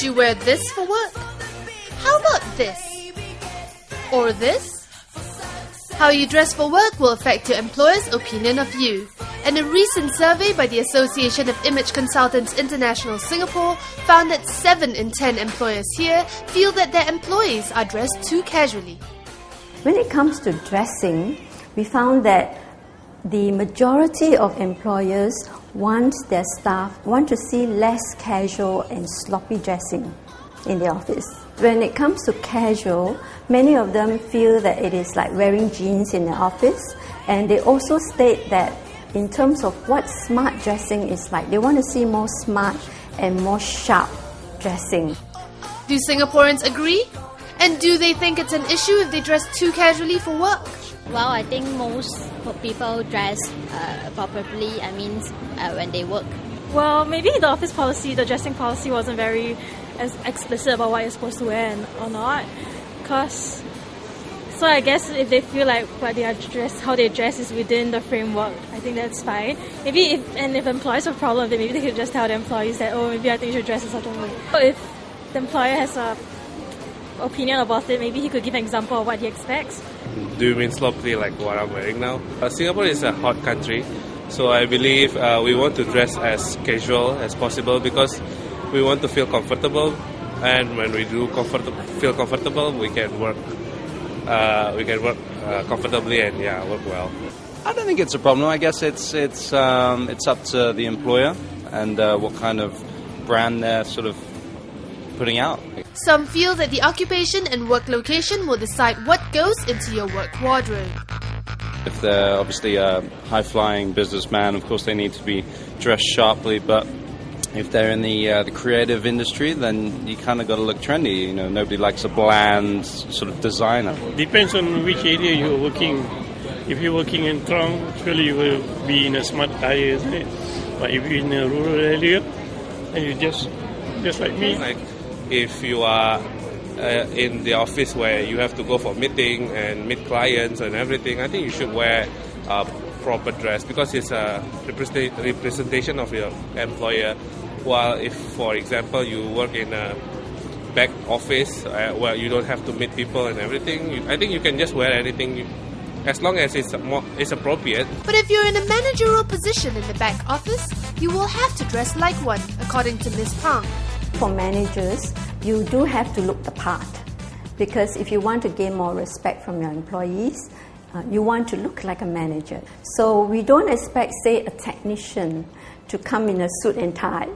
Should you wear this for work? How about this? Or this? How you dress for work will affect your employer's opinion of you. And a recent survey by the Association of Image Consultants International Singapore found that 7 in 10 employers here feel that their employees are dressed too casually. When it comes to dressing, we found that the majority of employers want their staff to see less casual and sloppy dressing in the office. When it comes to casual, many of them feel that it is like wearing jeans in the office, and they also state that in terms of what smart dressing is like, they want to see more smart and more sharp dressing. Do Singaporeans agree? And do they think it's an issue if they dress too casually for work? Well, I think most people dress properly, when they work. Well, maybe the office policy, the dressing policy wasn't very explicit about what you're supposed to wear or not. So I guess if they feel like how they dress is within the framework, I think that's fine. Maybe if employers have a problem, then maybe they could just tell the employees that, maybe I think you should dress in such a way. But if the employer has a opinion about it, maybe he could give an example of what he expects. Do you mean sloppy like what I'm wearing now? Singapore is a hot country, so I believe we want to dress as casual as possible because we want to feel comfortable, and when we do feel comfortable, we can work comfortably and work well. I don't think it's a problem. I guess it's up to the employer and what kind of brand they're sort of putting out. Some feel that the occupation and work location will decide what goes into your work wardrobe. If they're obviously a high-flying businessman, of course they need to be dressed sharply, but if they're in the creative industry, then you kind of got to look trendy. You know, nobody likes a bland sort of designer. Depends on which area you're working. If you're working in town, surely you will be in a smart attire, isn't it? But if you're in a rural area, then you just like me. Like if you are in the office where you have to go for meeting and meet clients and everything, I think you should wear proper dress because it's a representation of your employer. While if, for example, you work in a back office where you don't have to meet people and everything, I think you can just wear anything as long as it's appropriate. But if you're in a managerial position in the back office, you will have to dress like one, according to Ms. Pang. For managers, you do have to look the part, because if you want to gain more respect from your employees, you want to look like a manager. So we don't expect, say, a technician to come in a suit and tie,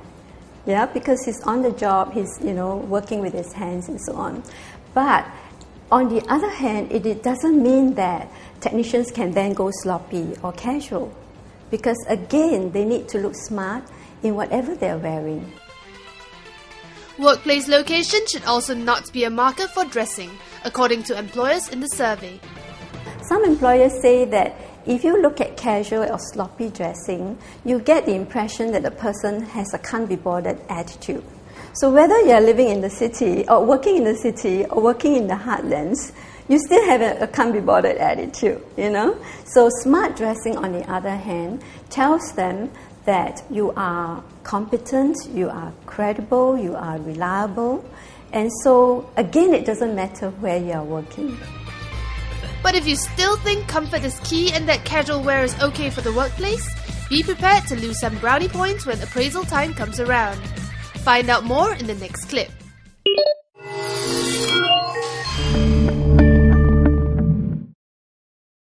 because he's on the job, he's working with his hands and so on. But on the other hand, it doesn't mean that technicians can then go sloppy or casual, because again, they need to look smart in whatever they're wearing. Workplace location should also not be a marker for dressing, according to employers in the survey. Some employers say that if you look at casual or sloppy dressing, you get the impression that the person has a can't-be-bothered attitude. So whether you're living in the city or working in the city or working in the heartlands, you still have a can't-be-bothered attitude, So smart dressing, on the other hand, tells them that you are competent, you are credible, you are reliable. And so, again, it doesn't matter where you are working. But if you still think comfort is key and that casual wear is okay for the workplace, be prepared to lose some brownie points when appraisal time comes around. Find out more in the next clip.